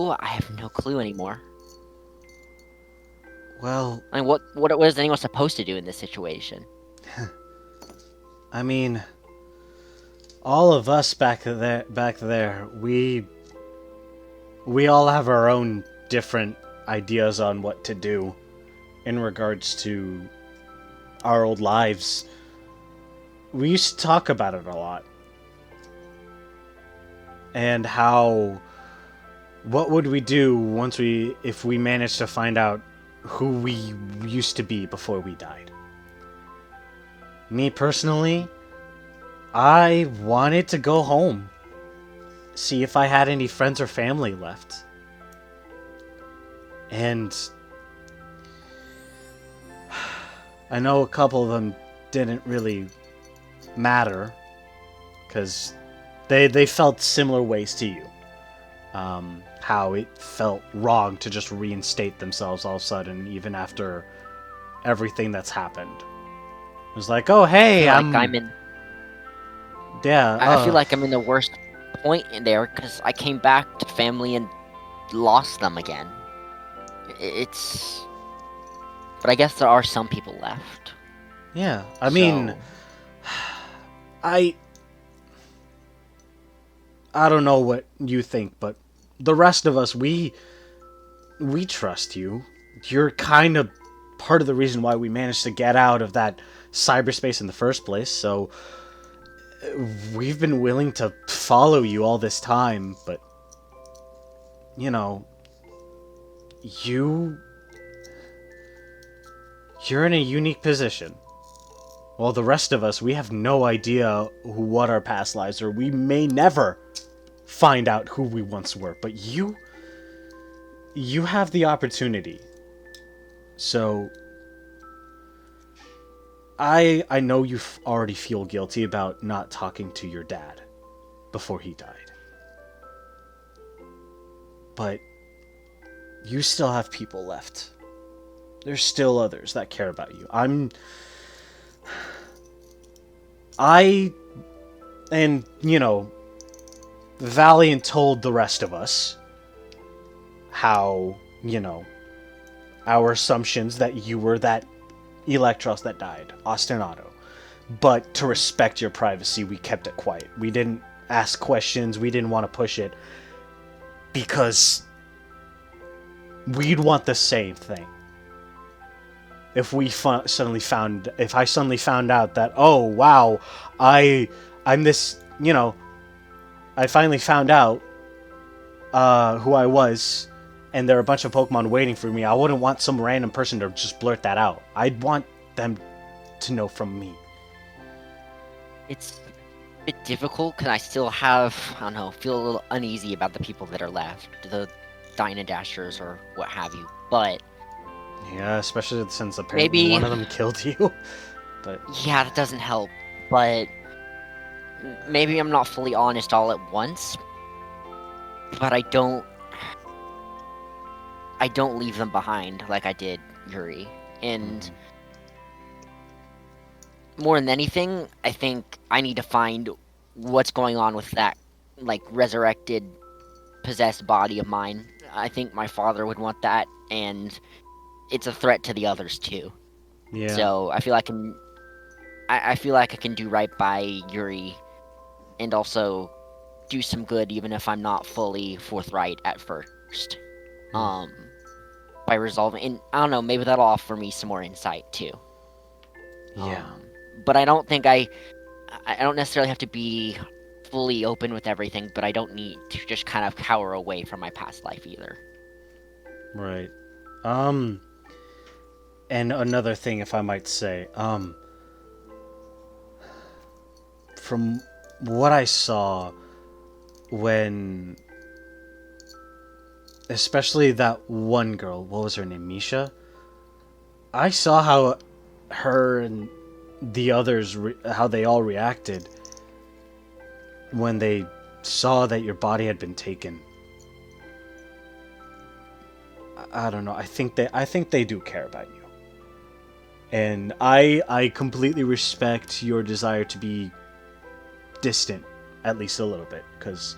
school, I have no clue anymore. Well, I mean, what is anyone supposed to do in this situation? I mean, all of us back there, we all have our own different ideas on what to do in regards to our old lives. We used to talk about it a lot. And how what would we do if we managed to find out who we used to be before we died? Me personally, I wanted to go home, see if I had any friends or family left. And I know a couple of them didn't really matter because they felt similar ways to you. How it felt wrong to just reinstate themselves all of a sudden, even after everything that's happened. It was like, oh I hey, feel like I'm in. yeah, I feel like I'm in the worst point in there because I came back to family and lost them again. It's. But I guess there are some people left. yeah. I mean, So I I don't know what you think, but the rest of us, we trust you. You're kind of part of the reason why we managed to get out of that cyberspace in the first place. So we've been willing to follow you all this time, but you know, you you're in a unique position. While the rest of us, we have no idea what our past lives are. We may never find out who we once were, but you have the opportunity. So I know you already feel guilty about not talking to your dad before he died. But you still have people left. There's still others that care about you. I and Valiant told the rest of us how, our assumptions that you were that Electros that died, Ostinato. But to respect your privacy, we kept it quiet. We didn't ask questions, we didn't want to push it because we'd want the same thing. If I suddenly found out that, oh wow, I'm this, I finally found out who I was, and there are a bunch of Pokemon waiting for me, I wouldn't want some random person to just blurt that out. I'd want them to know from me. it's a bit difficult because I still have, I don't know, feel a little uneasy about the people that are left, the Dynadashers or what have you. But Yeah, especially since apparently maybe, one of them killed you. But yeah, that doesn't help. But maybe I'm not fully honest all at once. But I don't leave them behind like I did Yuri. And more than anything, I think I need to find what's going on with that, like, resurrected, possessed body of mine. I think my father would want that, and it's a threat to the others too. yeah, So I feel like I can do right by Yuri, and also do some good, even if I'm not fully forthright at first. Um, by resolving, and I don't know, maybe that'll offer me some more insight too. yeah, Um, but I don't necessarily have to be fully open with everything, but I don't need to just kind of cower away from my past life either. right. Um, and another thing, if I might say, from what I saw when, especially that one girl, what was her name, Misha? I saw how her and the others, how they all reacted when they saw that your body had been taken. I don't know. I think they do care about you, and I completely respect your desire to be distant, at least a little bit, because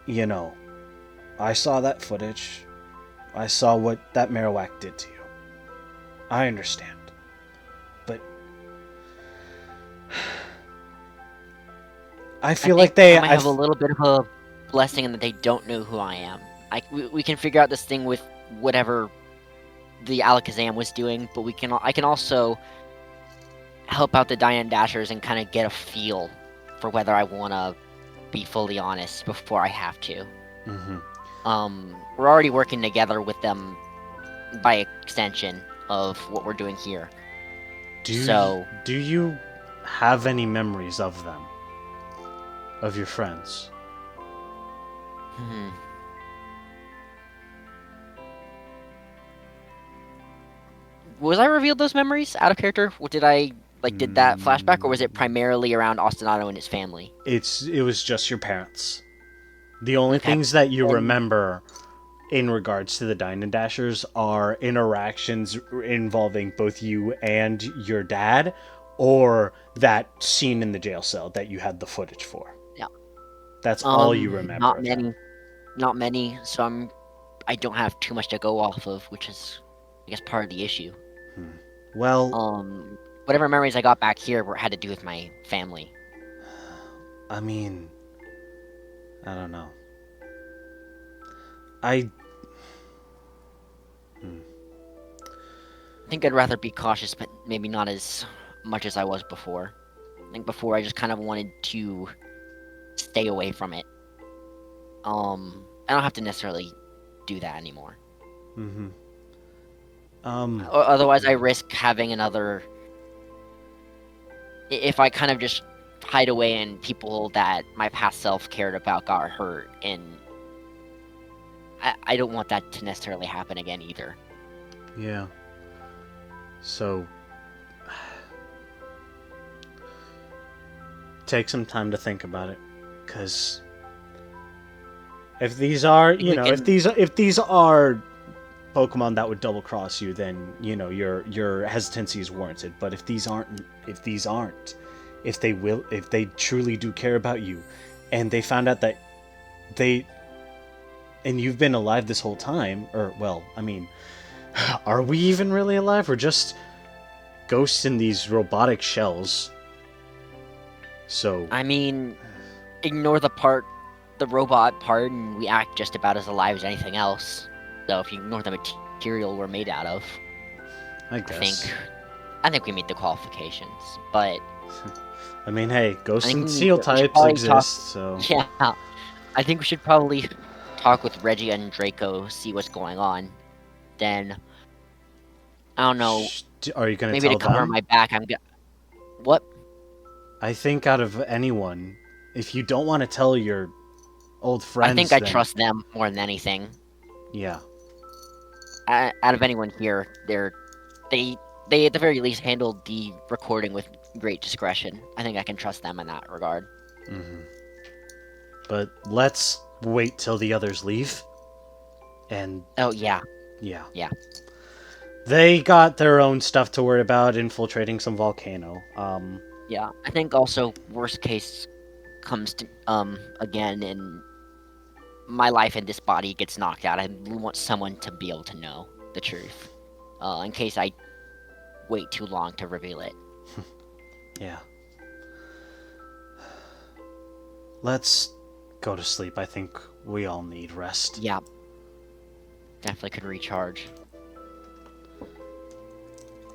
you know I saw that footage. I saw what that Marowak did to you. I understand. But I I feel like think I might have a little bit of a blessing in that they don't know who I am. We can figure out this thing with whatever the Alakazam was doing, but I can also help out the Diane Dashers and kind of get a feel for whether I want to be fully honest before I have to. Mm-hmm. We're already working together with them by extension of what we're doing here. So, Do you have any memories of them? Of your friends? hmm. Was I revealed those memories out of character? Did I did that flashback, or was it primarily around Ostinato and his family? It was just your parents. The only Okay. things that you And remember in regards to the Diamond Dashers are interactions involving both you and your dad, or that scene in the jail cell that you had the footage for. yeah, That's all you remember not of them. many, not many. So I don't have too much to go off of, which is, I guess, part of the issue. Well, Whatever memories I got back here had to do with my family. I mean, I don't know. I I think I'd rather be cautious, but maybe not as much as I was before. I think before I just kind of wanted to stay away from it. I don't have to necessarily do that anymore. mm-hmm. Otherwise, I risk having another. If I kind of just hide away and people that my past self cared about got hurt, and I don't want that to necessarily happen again either. Yeah. So take some time to think about it, because if these are, I think we can. if these are Pokemon that would double cross you, then your hesitancy is warranted. But if they truly do care about you, and they found out that they and you've been alive this whole time, or well, I mean, are we even really alive? We're just ghosts in these robotic shells. So I mean, ignore the robot part, and we act just about as alive as anything else. So if you ignore the material we're made out of, I I guess. think I think we meet the qualifications. But I mean, hey, I ghost think and seal we should types probably talk. exist, so Yeah, I think we should probably talk with Reggie and Draco, see what's going on. Then I don't know. Are you gonna Maybe to tell cover them? my back, what? I think out of anyone, if you don't want to tell your old I think friends, I then trust them more than anything. yeah. Out of anyone here, they they at the very least handled the recording with great discretion. I think I can trust them in that regard. But let's wait till the others leave, and Oh yeah, yeah, yeah, they got their own stuff to worry about, infiltrating some volcano. yeah. I think also worst case comes to again, and my life in this body gets knocked out. I want someone to be able to know the truth, in case I wait too long to reveal it. Yeah. Let's go to sleep. I think we all need rest. Yeah, definitely could recharge.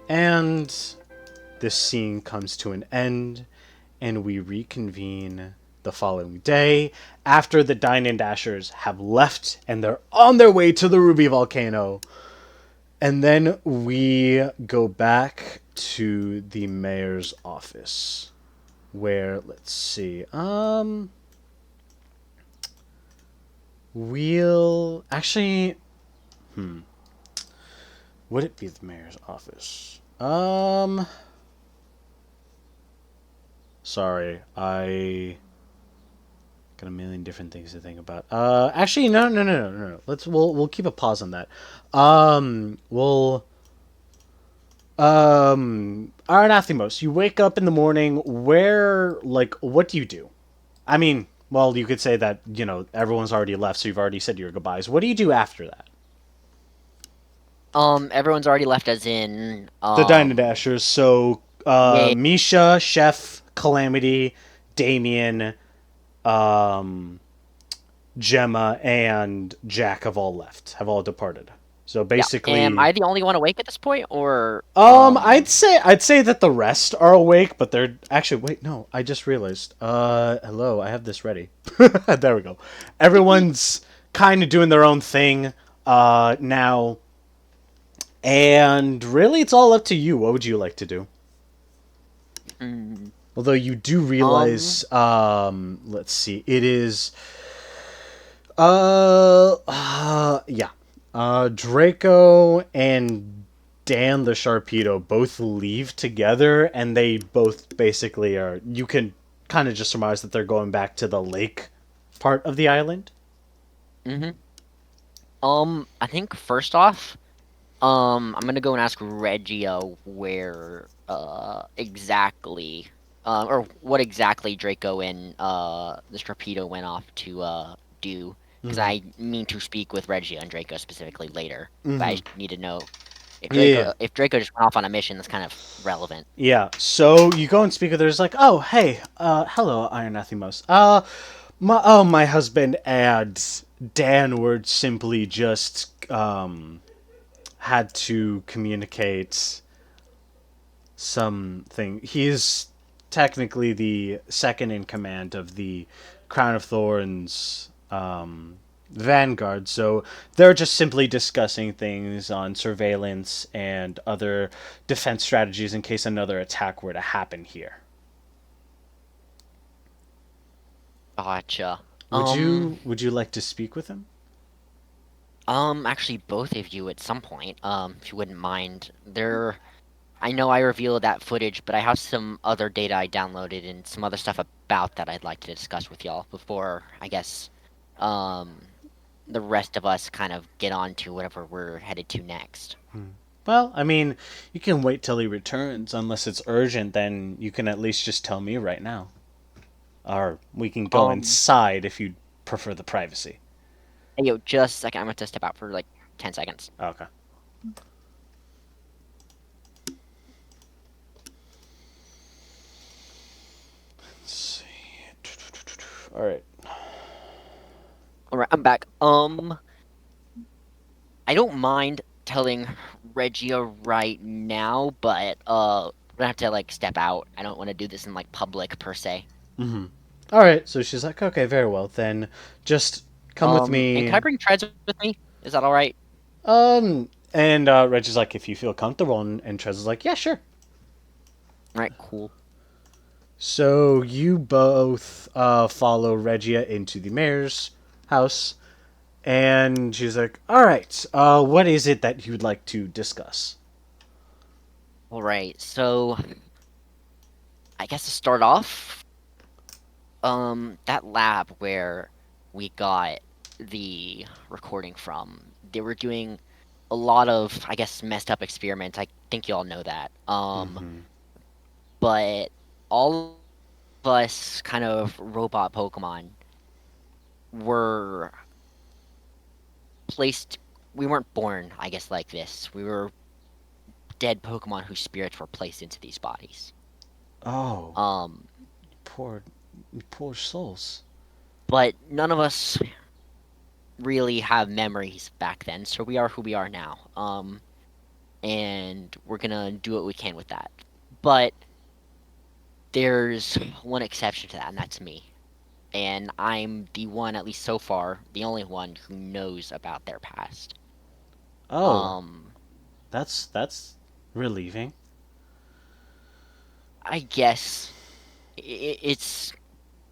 And this scene comes to an end, and we reconvene the following day after the Dine and Dashers have left and they're on their way to the Ruby Volcano. And then we go back to the mayor's office, where, let's see, we'll actually, would it be the mayor's office? Sorry, I got a million different things to think about. Actually, no. We'll keep a pause on that. We'll Alright, Athymos, you wake up in the morning. What do you do? I mean, Well, you could say that, everyone's already left, so you've already said your goodbyes. What do you do after that? Everyone's already left, as in, The Dino Dashers. So, yeah, Misha, Chef, Calamity, Damien, um, Gemma, and Jack have all left, have all departed. So yeah. Am basically, I the only one awake at this point, or I'd say that the rest are awake, but they're actually wait, no, I just realized. Hello, I have this ready. There we go. Everyone's kind of doing their own thing now, and really, it's all up to you. What would you like to do? mm, Although you do um, realize, let's see, it is, yeah, Draco and Dan the Sharpedo both leave together, and they both basically are. You can kind of just surmise that they're going back to the lake part of the island. hmm I think first off, I'm gonna go and ask Reggio where exactly, or what exactly Draco and the Torpedo went off to do, because Mm-hmm. I mean to speak with Reggio and Draco specifically later. But I Mm-hmm. need to know if Yeah. Draco just went off on a mission that's kind of relevant. Yeah. So you go and speak with her. It's like, oh, hey, hello, Iron Athymos. My husband and Dan were simply just had to communicate something. He's technically the second in command of the Crown of Thorns Vanguard, so they're just simply discussing things on surveillance and other defense strategies in case another attack were to happen here. Gotcha. Would you like to speak with him? Actually, both of you at some point, if you wouldn't mind. I know I revealed that footage, but I have some other data I downloaded and some other stuff about that I'd like to discuss with y'all before, I guess, um, the rest of us kind of get on to whatever we're headed to next. Well, I mean, you can wait till he returns unless it's urgent, then you can at least just tell me right now. Or we can go Um, inside if you prefer the privacy. hey, yo, just a second. I'm going to step out for like 10 seconds. Okay. Let's see. All right. All right, I'm back. I don't mind telling Regia right now, but we're gonna have to like step out. I don't want to do this in like public per se. Mm-hmm. All right. So she's like, okay, very well. Then just come with And can I me. bring Treads with me? Is that all right? And Reggie's like, if you feel comfortable, and Trez is like, yeah, sure. All right, cool. So you both follow Regia into the mayor's house, and she's like, all right, what is it that you'd like to discuss? All right, so I guess to start off, that lab where we got the recording from, they were doing a lot of, I guess, messed up experiments. I think you all know that. Mm-hmm. But all of us kind of robot Pokemon were placed. We weren't born, I guess, like this. We were dead Pokemon whose spirits were placed into these bodies. Oh, Um, poor, poor souls. but none of us really have memories back then, so we are who we are now. And we're gonna do what we can with that. But there's one exception to that, and that's me. And I'm the one, at least so far, the only one who knows about their past. Oh, Um, that's relieving. I guess it's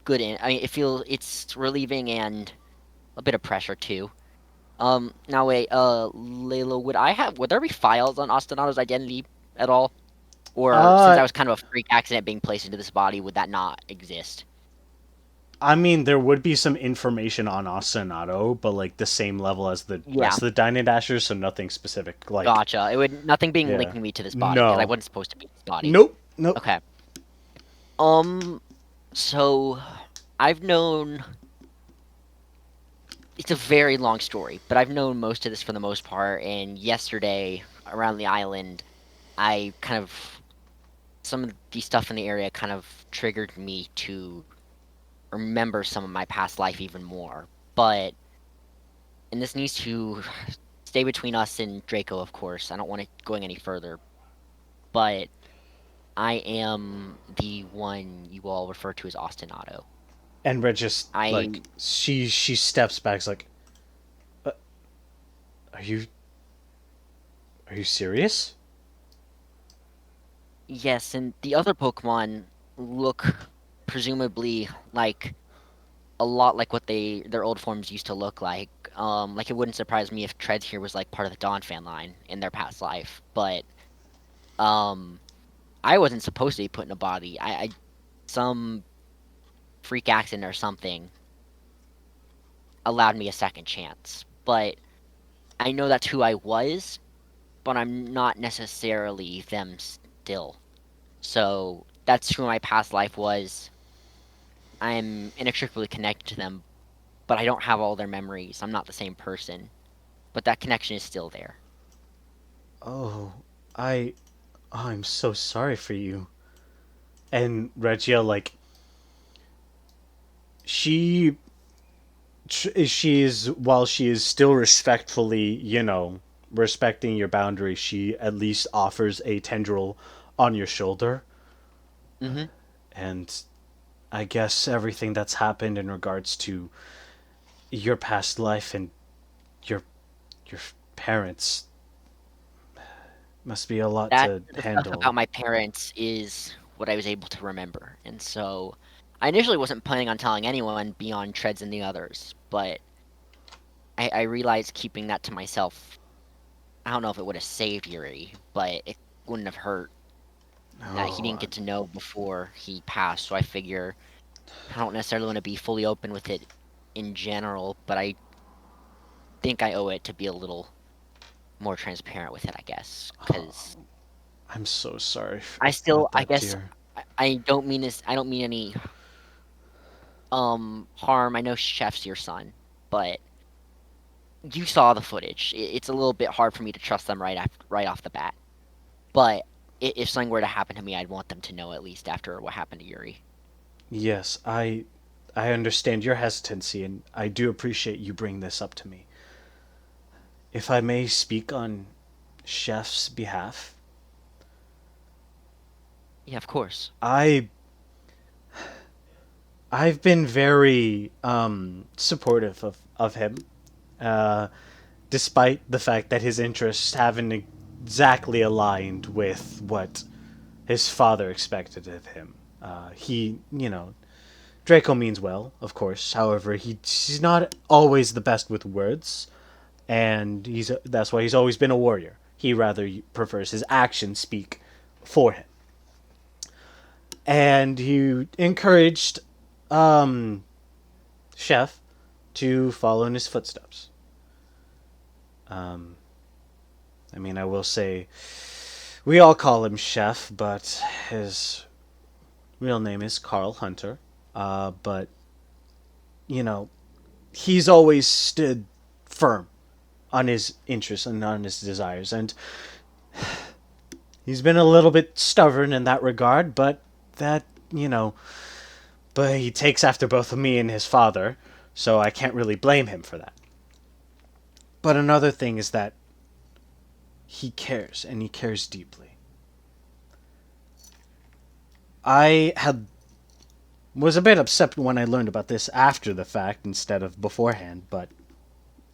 good. I mean, it's relieving and a bit of pressure too. Now wait, Layla, would there be files on Ostinado's identity at all? Or since Uh, I was kind of a freak accident being placed into this body, would that not exist? I mean, there would be some information on Ostinato, but like the same level as the Yeah, rest of the Dino Dashers, so nothing specific. Like, gotcha. It would nothing being yeah, linking me to this body because I no, wasn't supposed to be in this body. nope, nope. Okay. Um, so I've known it's a very long story, but I've known most of this for the most part. And yesterday around the island, I kind of some of the stuff in the area kind of triggered me to remember some of my past life even more. But and this needs to stay between us and Draco, of course. I don't want it going any further. But I am the one you all refer to as Ostinato. And Red just like I she steps back. Is like, uh, are you serious? Yes, and the other Pokemon look presumably like a lot like what their old forms used to look like. Like it wouldn't surprise me if Treads here was like part of the Dawn fan line in their past life, but um, I wasn't supposed to be put in a body. I some freak accident or something allowed me a second chance, but I know that's who I was, but I'm not necessarily them still. So that's who my past life was. I'm inextricably connected to them, but I don't have all their memories. I'm not the same person, but that connection is still there. Oh, I I'm so sorry for you. And Regia, like, she she is, while she is still respectfully, respecting your boundaries, she at least offers a tendril on your shoulder. Hmm. And I guess everything that's happened in regards to your past life and your your parents must be a lot That to the stuff handle. about my parents is what I was able to remember, and so I initially wasn't planning on telling anyone beyond Treads and the others, but I realized keeping that to myself. I don't know if it would have saved Yuri, but it wouldn't have hurt that he Oh, didn't get to know before he passed. So I figure I don't necessarily want to be fully open with it in general, but I think I owe it to be a little more transparent with it, I guess, because I'm so sorry I still, about I that, guess, dear. I don't mean this. I don't mean any harm. I know Chef's your son, but you saw the footage. It's a little bit hard for me to trust them right off the bat. But if something were to happen to me, I'd want them to know at least after what happened to Yuri. Yes, I understand your hesitancy, and I do appreciate you bringing this up to me. If I may speak on Chef's behalf, Yeah, of course. I I've been very supportive of him, uh, despite the fact that his interests haven't exactly aligned with what his father expected of him. Draco means well, of course. However, he's not always the best with words, and that's why he's always been a warrior. He rather prefers his actions speak for him, and he encouraged um, Chef to follow in his footsteps. Um, I mean, I will say we all call him Chef, but his real name is Carl Hunter. But you know, he's always stood firm on his interests and on his desires, and he's been a little bit stubborn in that regard. That you know, but he takes after both of me and his father, so I can't really blame him for that. But another thing is that he cares, and he cares deeply. I had was a bit upset when I learned about this after the fact instead of beforehand, but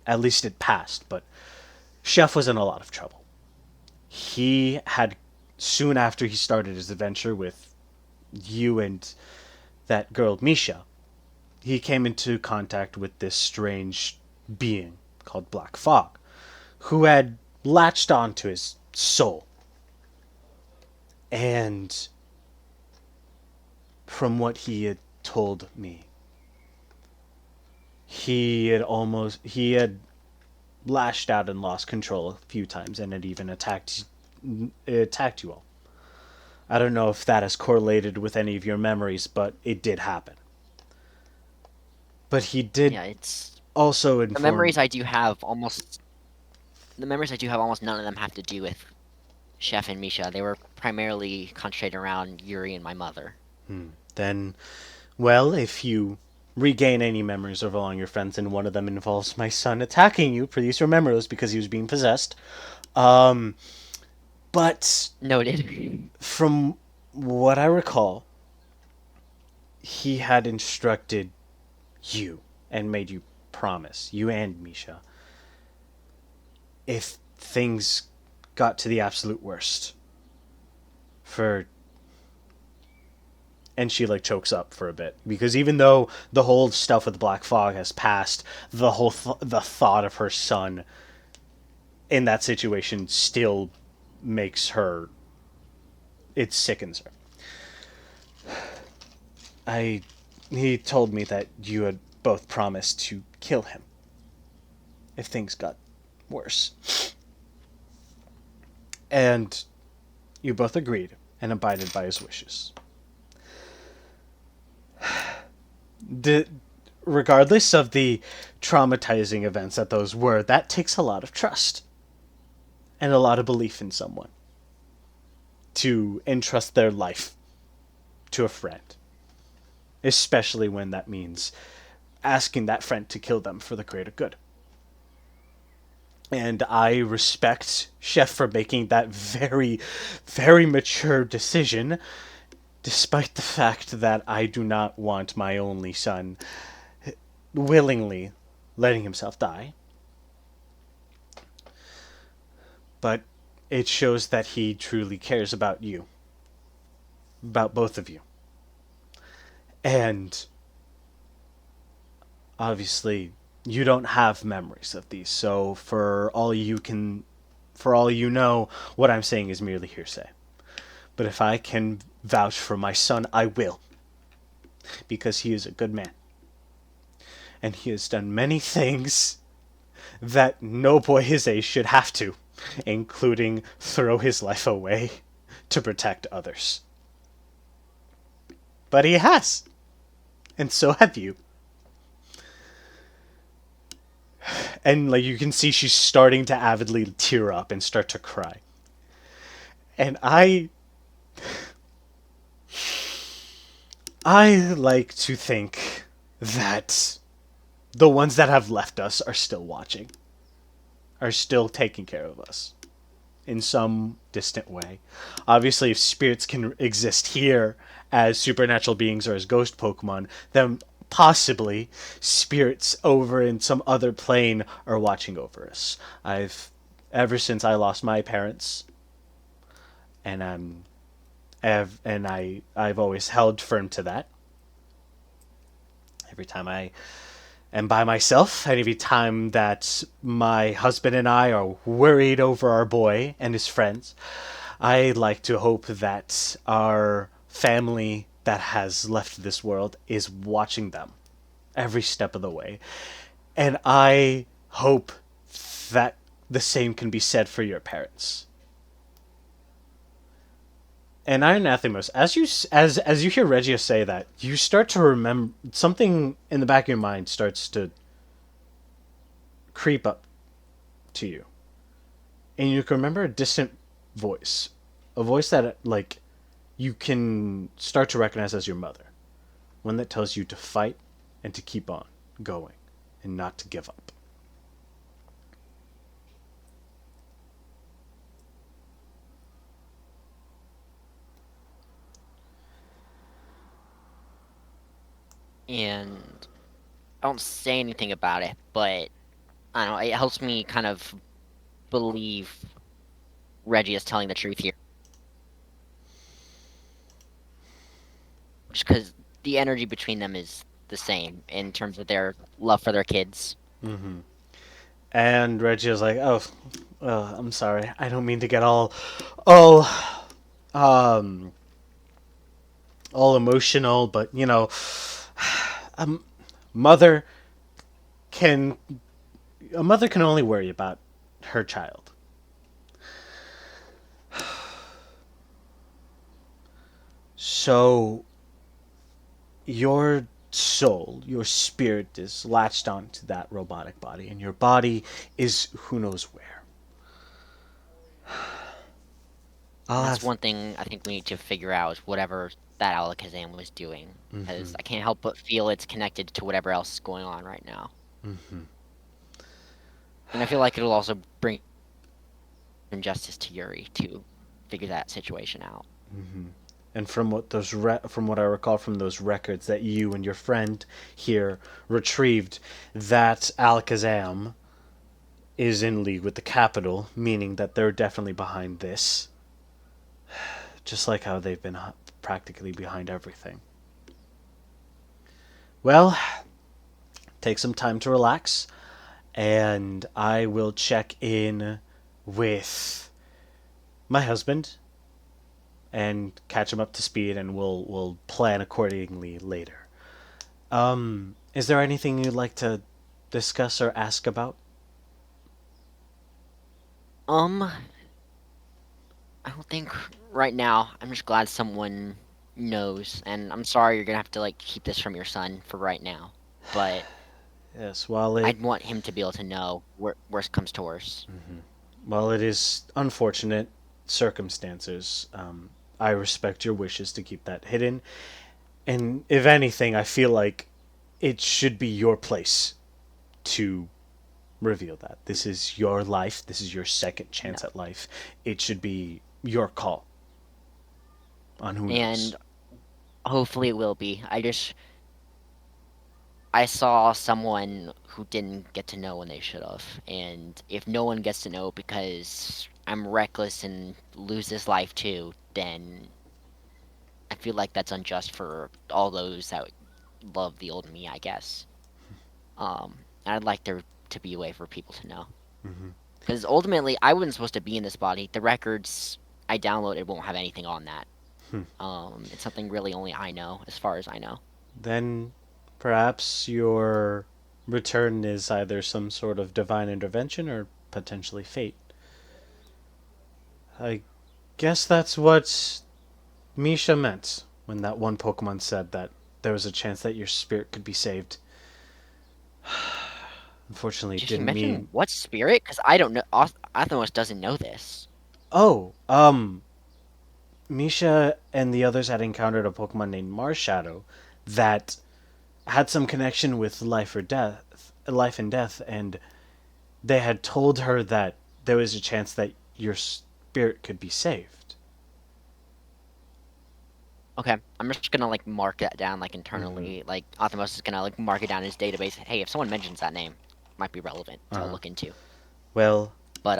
at least it passed. But Chef was in a lot of trouble. He had, soon after he started his adventure with you and that girl Misha, he came into contact with this strange being called Black Fog, who had latched onto his soul. And from what he had told me, he had lashed out and lost control a few times, and had even attacked you all. I don't know if that is correlated with any of your memories, but it did happen. But he did Yeah, it's also the inform. memories I do have almost the memories I do have almost none of them have to do with Chef and Misha. They were primarily concentrated around Yuri and my mother. Then, well, if you regain any memories of all your friends and one of them involves my son attacking you, please remember those because he was being possessed. Um, but Noted. from what I recall, he had instructed you and made you promise, you and Misha, if things got to the absolute worst, for and she like chokes up for a bit because even though the whole stuff with the black fog has passed, the thought of her son in that situation still makes her, it sickens her. I He told me that you had both promised to kill him if things got worse. And you both agreed and abided by his wishes. The, Regardless of the traumatizing events that those were, that takes a lot of trust and a lot of belief in someone to entrust their life to a friend, especially when that means asking that friend to kill them for the greater good. And I respect Chef for making that very, very mature decision, despite the fact that I do not want my only son willingly letting himself die. But it shows that he truly cares about you, about both of you. And obviously, you don't have memories of these, so for all you know, what I'm saying is merely hearsay. But if I can vouch for my son, I will, because he is a good man. And he has done many things that no boy his age should have to, including throw his life away to protect others. But he has, and so have you. And like you can see she's starting to avidly tear up and start to cry. And I like to think that the ones that have left us are still watching, are still taking care of us in some distant way. Obviously, if spirits can exist here as supernatural beings or as ghost Pokemon, then possibly spirits over in some other plane are watching over us. I've ever since I lost my parents, and I've always held firm to that. Every time I am by myself, and every time that my husband and I are worried over our boy and his friends, I like to hope that our family that has left this world is watching them every step of the way. And I hope that the same can be said for your parents. And Iron Athymos, as you hear Regia say that, you start to remember something in the back of your mind starts to creep up to you, and you can remember a distant voice, a voice that like you can start to recognize as your mother, one that tells you to fight and to keep on going and not to give up. And I don't say anything about it, but I don't know, it helps me kind of believe Reggie is telling the truth here. Just because the energy between them is the same in terms of their love for their kids. And Regia's like, "Oh, I'm sorry. I don't mean to get all, um, all emotional, but um, mother can a mother can only worry about her child. So your soul, your spirit is latched onto that robotic body, and your body is who knows where. I'll And that's have. one thing I think we need to figure out is whatever that Alakazam was doing, because I can't help but feel it's connected to whatever else is going on right now. And I feel like it'll also bring injustice to Yuri to figure that situation out. And from from what I recall from those records that you and your friend here retrieved, that Alakazam is in league with the capital, meaning that they're definitely behind this. Just like how they've been practically behind everything. Well, take some time to relax, and I will check in with my husband and catch him up to speed, and we'll plan accordingly later. Is there anything you'd like to discuss or ask about? Um, I don't think right now. I'm just glad someone knows, and I'm sorry you're gonna have to like keep this from your son for right now. But Yes, while it I'd want him to be able to know worst comes to worst. while it is unfortunate circumstances, I respect your wishes to keep that hidden. And if anything, I feel like it should be your place to reveal that. This is your life. This is your second No. chance at life. It should be your call on who knows. And hopefully it will be. I saw someone who didn't get to know when they should have. And if no one gets to know because I'm reckless and lose this life too, then I feel like that's unjust for all those that love the old me, I guess. And I'd like there to be a way for people to know. Because ultimately, I wasn't supposed to be in this body. The records I downloaded won't have anything on that. It's something really only I know, as far as I know. Then perhaps your return is either some sort of divine intervention or potentially fate. I guess that's what Misha meant when that one Pokemon said that there was a chance that your spirit could be saved. Unfortunately, it Did he didn't mention mean. what spirit? Because I don't know. Athymos doesn't know this. Oh, Misha and the others had encountered a Pokemon named Marshadow that had some connection with life and death, and they had told her that there was a chance that your spirit could be saved. Okay, I'm just gonna like mark that down like internally. Like Athymos is gonna like mark it down in his database. Hey, if someone mentions that name, might be relevant to look into. Well, But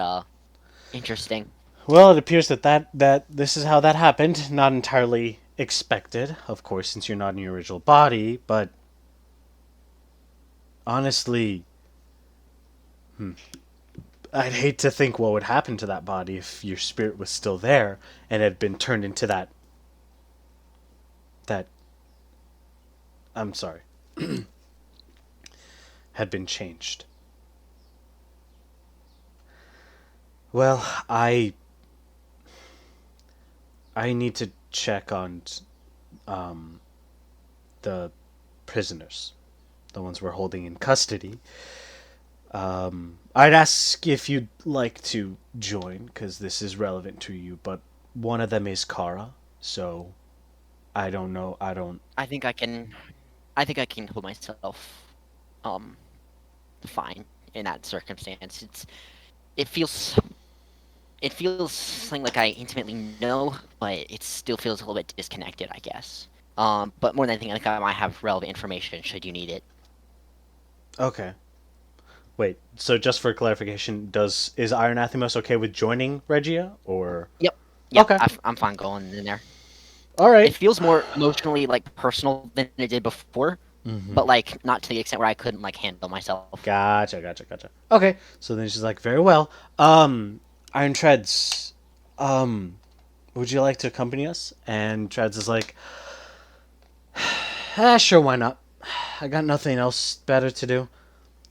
interesting. well, it appears that this is how that happened. Not entirely expected, of course, since you're not in your original body. But honestly, I'd hate to think what would happen to that body if your spirit was still there and had been turned into that. I'm sorry, had been changed. Well, I need to check on um, the prisoners, the ones we're holding in custody. I'd ask if you'd like to join, because this is relevant to you, but one of them is Kara, so I don't know. I don't. I think I can. I think I can hold myself um fine in that circumstance. It feels it feels something like I intimately know, but it still feels a little bit disconnected, I guess. But more than anything, I think I might have relevant information should you need it. Okay. Wait, so just for clarification, does is Iron Athymos okay with joining Regia, or? Yep. Yeah, Okay. I'm fine going in there. All It right. feels more emotionally like personal than it did before, but like not to the extent where I couldn't like handle myself. Gotcha. Okay, so then she's like, very well. Iron Treads, um, would you like to accompany us? And Treads is like, sure, why not? I got nothing else better to do.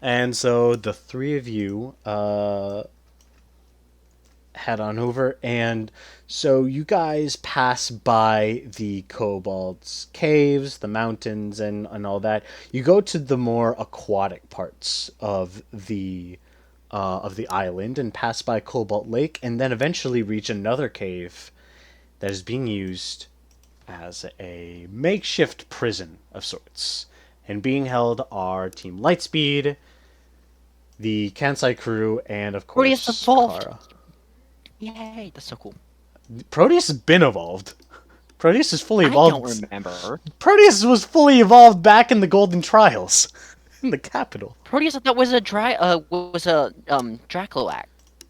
And so the three of you head on over, and so you guys pass by the kobolds' caves, the mountains, and all that. You go to the more aquatic parts of the island and pass by Cobalt Lake, and then eventually reach another cave that is being used as a makeshift prison of sorts. And being held are Team Lightspeed, the Kansai crew, and of Proteus course evolved. Kara. Yay, that's so cool. Proteus has been evolved. Proteus is fully I evolved. don't remember. Proteus was fully evolved back in the Golden Trials, in the capital. Proteus, I thought was a Dracloac.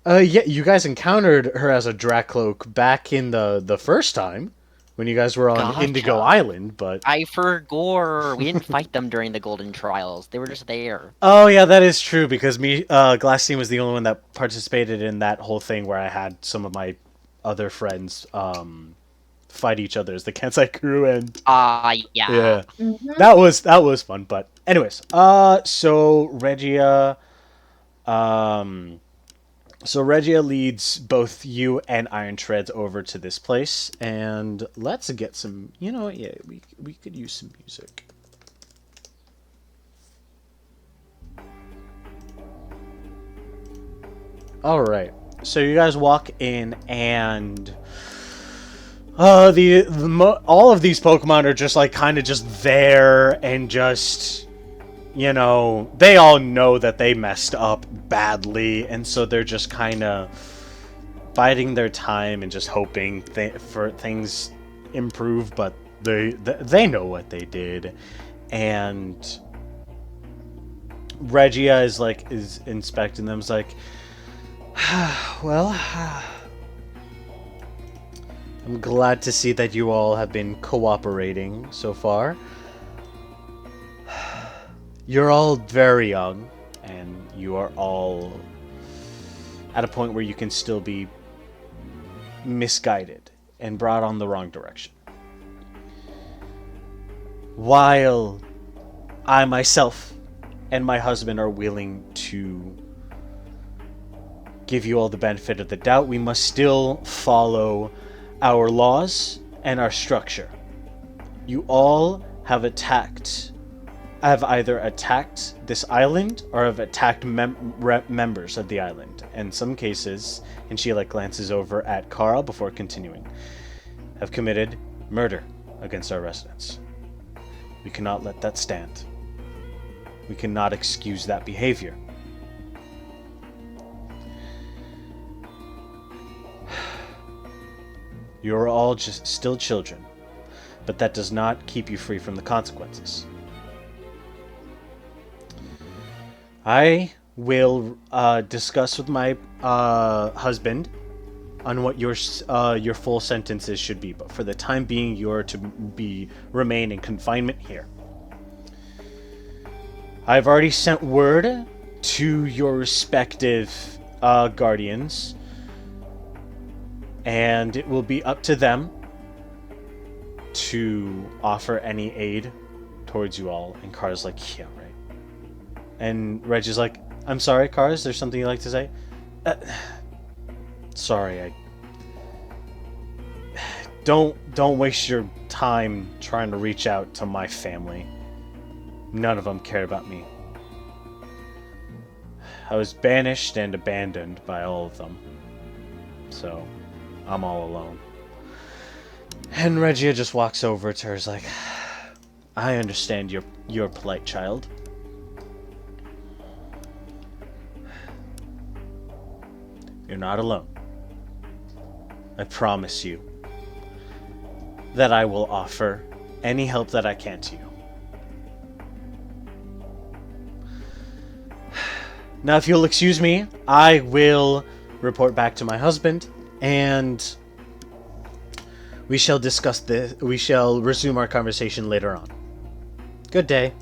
Yeah, you guys encountered her as a Dracloak back in the first time when you guys were on Indigo Gotcha. Island, but I forgot. We didn't fight them during the Golden Trials. They were just there. oh yeah, that is true because Glastine was the only one that participated in that whole thing where I had some of my other friends fight each other as the Kansai crew, and Yeah. yeah, Mhm. that was fun. But anyways, so Regia, Regia leads both you and Iron Treads over to this place, and let's get some. You know, yeah, we could use some music. All right, so you guys walk in, and all of these Pokemon are just like kind of just there, and just, you know, they all know that they messed up badly, and so they're just kind of biding their time and just hoping for things improve, but they know what they did. And Regia is inspecting them, is like, well, I'm glad to see that you all have been cooperating so far. You're all very young, and you are all at a point where you can still be misguided and brought on the wrong direction. While I myself and my husband are willing to give you all the benefit of the doubt, we must still follow our laws and our structure. You all have either attacked this island or have attacked members of the island. In some cases, and she glances over at Kara before continuing, have committed murder against our residents. We cannot let that stand. We cannot excuse that behavior. You're all just still children, but that does not keep you free from the consequences. I will discuss with my husband on what your full sentences should be, but for the time being, you are to remain in confinement here. I've already sent word to your respective guardians, and it will be up to them to offer any aid towards you all. And Kara's like, yeah, right. And Reg is like, I'm sorry, Kara, is there something you'd like to say? Sorry, I... Don't waste your time trying to reach out to my family. None of them care about me. I was banished and abandoned by all of them. So, I'm all alone. And Regia just walks over to her, is like, I understand your plight, child. You're not alone. I promise you that I will offer any help that I can to you. Now, if you'll excuse me, I will report back to my husband, and we shall discuss this. We shall resume our conversation later on. Good day.